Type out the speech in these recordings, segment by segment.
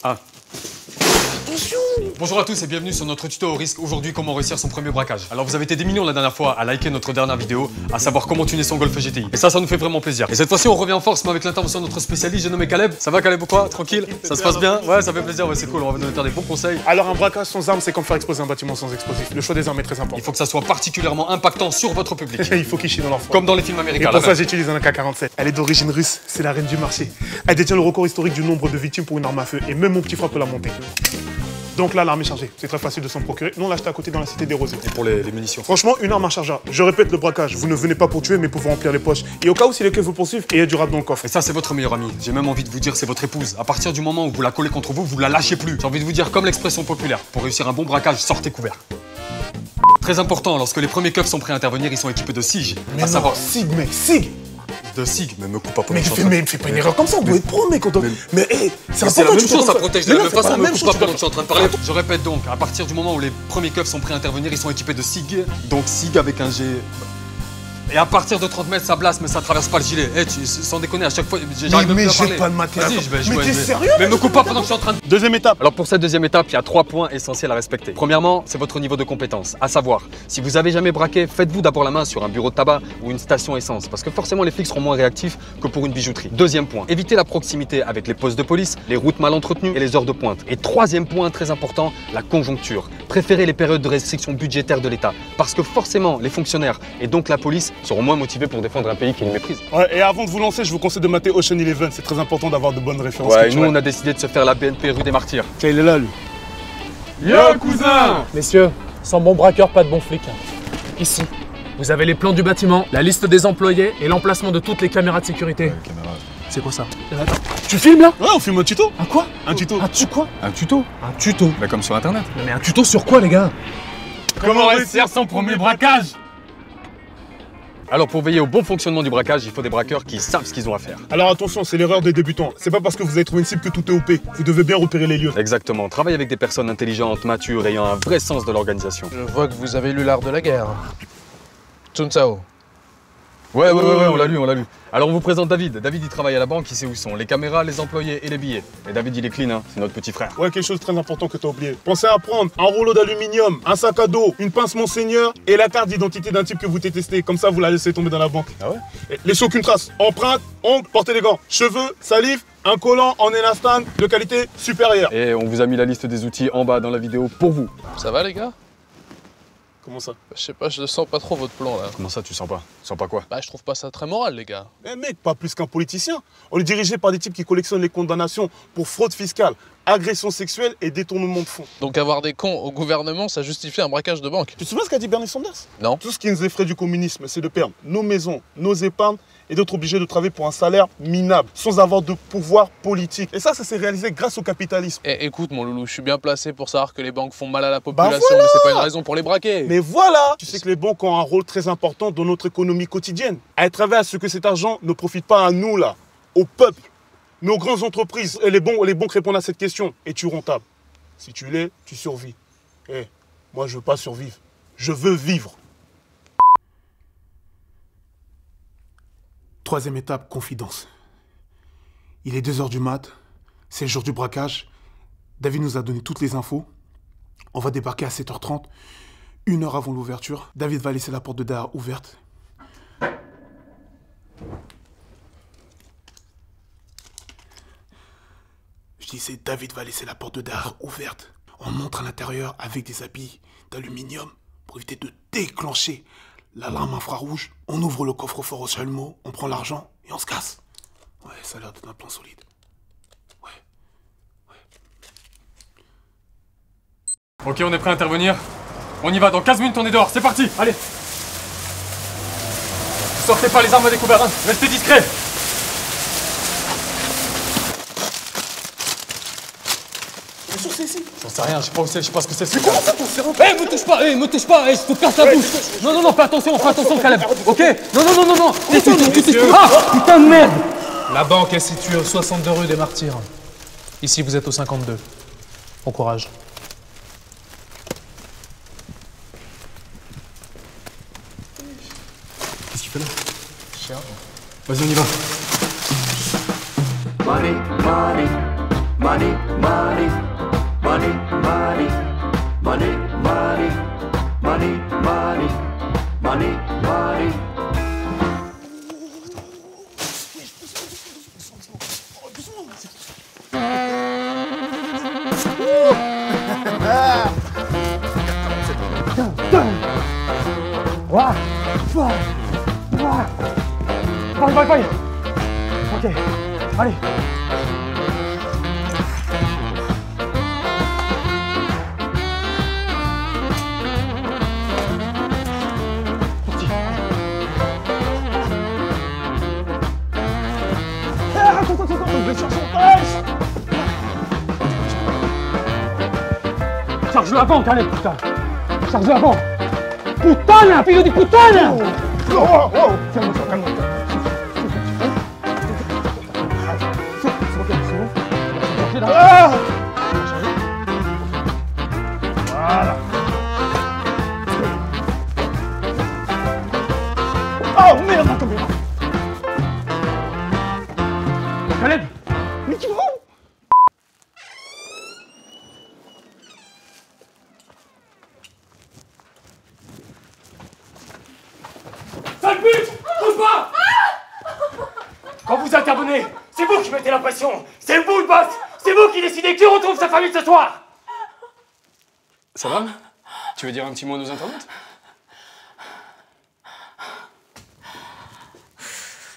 Ah. Bonjour à tous et bienvenue sur notre tuto au risque. Aujourd'hui, comment réussir son premier braquage. Alors vous avez été des millions la dernière fois à liker notre dernière vidéo, à savoir comment tuner son Golf GTI. Et ça nous fait vraiment plaisir. Et cette fois-ci, on revient en force, mais avec l'intervention de notre spécialiste, j'ai nommé Caleb. Ça va Caleb ou quoi? Tranquille? Ça se passe bien? Ouais, ça fait plaisir, ouais, c'est cool, on va vous donner des bons conseils. Alors un braquage sans armes, c'est comme faire exploser un bâtiment sans explosif. Le choix des armes est très important. Il faut que ça soit particulièrement impactant sur votre public. Il faut qu'il chie dans leur froid. Comme dans les films américains. Et pour ça, j'utilise un AK-47. Elle est d'origine russe, c'est la reine du marché. Elle détient le record historique du nombre de victimes pour une arme à feu. Et même mon petit frère peut la monter. Donc là, l'arme est chargée. C'est très facile de s'en procurer. Nous, on l'a acheté à côté dans la cité des Rosés. Et pour les munitions? Franchement, une arme à charge. Je répète le braquage. Vous ne venez pas pour tuer, mais pour vous remplir les poches. Et au cas où si les keufs vous poursuivent, et il y a du rap dans le coffre. Et ça, c'est votre meilleure amie. J'ai même envie de vous dire, c'est votre épouse. À partir du moment où vous la collez contre vous, vous la lâchez plus. J'ai envie de vous dire, comme l'expression populaire, pour réussir un bon braquage, sortez couvert. Très important, lorsque les premiers keufs sont prêts à intervenir, ils sont équipés de SIG. Mais à savoir SIG, mec, SIG. De SIG, mais me coupe pas pour mais fais pas une erreur comme ça, on doit être pro, mec. Mais hé, c'est la même chose, ça protège de la même façon, me coupe pas pendant que je suis en train de parler. Je répète donc, à partir du moment où les premiers keufs sont prêts à intervenir, ils sont équipés de SIG, donc SIG avec un G. Et à partir de 30 mètres, ça blasse, mais ça traverse pas le gilet. Eh, sans déconner, à chaque fois, j'arrive même plus à parler. Mais j'ai pas de matériel. Mais t'es sérieux? Mais me coupe pas pendant que je suis en train de... Deuxième étape. Alors pour cette deuxième étape, il y a 3 points essentiels à respecter. Premièrement, c'est votre niveau de compétence. À savoir, si vous avez jamais braqué, faites-vous d'abord la main sur un bureau de tabac ou une station essence, parce que forcément les flics seront moins réactifs que pour une bijouterie. Deuxième point, évitez la proximité avec les postes de police, les routes mal entretenues et les heures de pointe. Et troisième point très important, la conjoncture. Préférez les périodes de restriction budgétaire de l'État, parce que forcément les fonctionnaires et donc la police seront moins motivés pour défendre un pays qui les méprise. Ouais, et avant de vous lancer, je vous conseille de mater Ocean Eleven. C'est très important d'avoir de bonnes références. Ouais, nous on a décidé de se faire la BNP rue des Martyrs. Tiens, il est là, lui. Yo, cousin! Messieurs, sans bon braqueur, pas de bon flic. Ici, vous avez les plans du bâtiment, la liste des employés et l'emplacement de toutes les caméras de sécurité. C'est quoi ça? Attends, tu filmes là? Ouais, on filme un tuto. Un quoi? Un tuto. Quoi? Un tuto? Un tuto? Bah comme sur internet. Mais un tuto sur quoi, les gars? Comment réussir son premier braquage? Alors pour veiller au bon fonctionnement du braquage, il faut des braqueurs qui savent ce qu'ils ont à faire. Alors attention, c'est l'erreur des débutants. C'est pas parce que vous avez trouvé une cible que tout est OP. Vous devez bien repérer les lieux. Exactement. Travaillez avec des personnes intelligentes, matures, ayant un vrai sens de l'organisation. Je vois que vous avez lu l'art de la guerre. Sun Tzu. Ouais, on l'a lu. Alors on vous présente David. David, il travaille à la banque, il sait où sont les caméras, les employés et les billets. Et David, il est clean, hein, c'est notre petit frère. Ouais, quelque chose de très important que t'as oublié. Pensez à prendre un rouleau d'aluminium, un sac à dos, une pince Monseigneur et la carte d'identité d'un type que vous détestez. Comme ça, vous la laissez tomber dans la banque. Ah ouais? Et laissez aucune trace. Empreinte, ongles, portez les gants. Cheveux, salive, un collant en élastane de qualité supérieure. Et on vous a mis la liste des outils en bas dans la vidéo pour vous. Ça va les gars? Comment ça? Je sais pas, je sens pas trop votre plan là. Comment ça, tu sens pas? Tu sens pas quoi? Bah je trouve pas ça très moral les gars. Eh mec, pas plus qu'un politicien. On est dirigé par des types qui collectionnent les condamnations pour fraude fiscale, agression sexuelle et détournement de fonds. Donc avoir des cons au gouvernement, ça justifie un braquage de banque. Tu te souviens ce qu'a dit Bernie Sanders? Non. Tout ce qui nous effraie du communisme, c'est de perdre nos maisons, nos épargnes et d'être obligés de travailler pour un salaire minable, sans avoir de pouvoir politique. Et ça s'est réalisé grâce au capitalisme. Eh écoute mon loulou, je suis bien placé pour savoir que les banques font mal à la population, voilà. mais c'est pas une raison pour les braquer. Mais voilà! Tu sais que les banques ont un rôle très important dans notre économie quotidienne. À travers ce que cet argent ne profite pas à nous là, au peuple. Nos grandes entreprises et les banques répondent à cette question. Es-tu rentable? Si tu l'es, tu survis. Eh, moi je veux pas survivre. Je veux vivre. Troisième étape, confidence. Il est 2 h du mat, c'est le jour du braquage. David nous a donné toutes les infos. On va débarquer à 7 h 30, 1 heure avant l'ouverture. David va laisser la porte de derrière ouverte. Je disais, David va laisser la porte de derrière ouverte. On montre à l'intérieur avec des habits d'aluminium pour éviter de déclencher l'alarme infrarouge. On ouvre le coffre-fort au chalumeau, on prend l'argent et on se casse. Ouais, ça a l'air d'être un plan solide. Ouais. Ok, on est prêt à intervenir. On y va, dans 15 minutes on est dehors, c'est parti, allez. Sortez pas les armes à découvert, hein. Restez discrets. Bien sûr, c'est ici. J'en sais rien, je sais pas où c'est, je sais pas ce que c'est. Mais comment ça, ton cerveau? Me touche pas, me touche pas, je te casse la bouche. Non, fais attention, Caleb, ok? Non. Ah, putain de merde. La banque est située au 62 rue des Martyrs. Ici, vous êtes au 52. Bon courage. Qu'est-ce qu'il fait là? Chien. Vas-y, on y va. Money, money, money, money, money, money, money, money, money, money, money, money. Pareil. Ok, allez. Charge-le avant, Caleb, putain. Charge-le avant. Putain, fille de putain. Calme-toi, calme-toi. Voilà. Oh merde, ma caméra. Caleb, mais tu vas où? Sale pute! Bouge pas! Quand vous intervenez, c'est vous qui mettez la pression! C'est vous le boss! C'est vous qui décidez qui retrouve sa famille ce soir! Ça va? Tu veux dire un petit mot à nos internautes?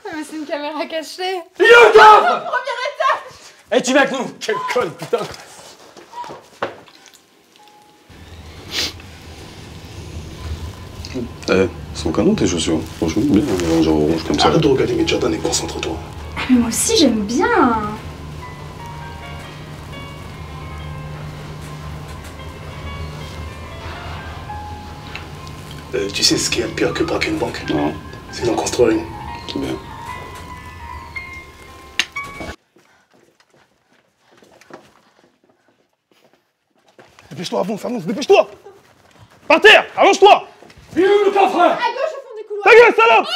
Mais c'est une caméra cachée. Yoga! Première étape! Eh, tu viens avec nous! Quel con, putain! Eh, sont canon tes chaussures. Franchement, bien, genre orange comme ça. Arrête de regarder mes Jordan et concentre-toi. Ah, mais moi aussi j'aime bien. Tu sais ce qui est le pire que braquer une banque? Non, C'est d'en construire une. c'est bien. Dépêche-toi, avance, avance, dépêche-toi! Par terre, allonge-toi! Il est où le coffre? À gauche au fond du couloir. Ta gueule, salope!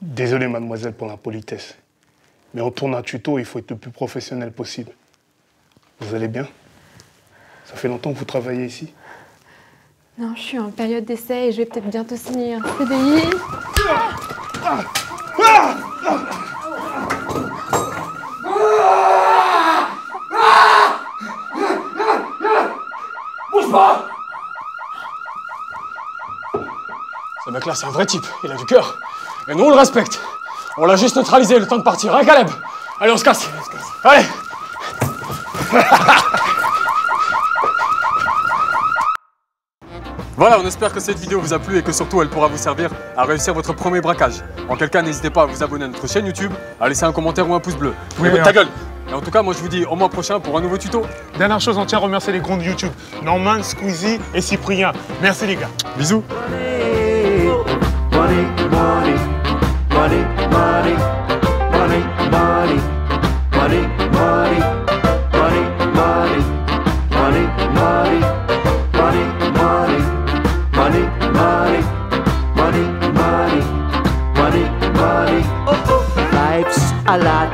Désolé, mademoiselle, pour l'impolitesse. Mais on tourne un tuto, il faut être le plus professionnel possible. Vous allez bien? Ça fait longtemps que vous travaillez ici? Non, je suis en période d'essai et je vais peut-être bientôt signer un CDI. Bouge pas! Ce mec-là, c'est un vrai type. Il a du cœur. Et nous, on le respecte. On l'a juste neutralisé, le temps de partir, hein, Caleb? Allez, on se casse. Allez! Voilà, on espère que cette vidéo vous a plu et que surtout elle pourra vous servir à réussir votre premier braquage. En quel cas, n'hésitez pas à vous abonner à notre chaîne YouTube, à laisser un commentaire ou un pouce bleu. Oui, ta gueule! Et en tout cas, moi je vous dis au mois prochain pour un nouveau tuto. Dernière chose, on tient à remercier les grands de YouTube, Norman, Squeezie et Cyprien. Merci les gars. Bisous! Money, money, money, money, money, money, money, money, money, money, money, money, money, money, money, money, money, money, money, money. Life's a lot.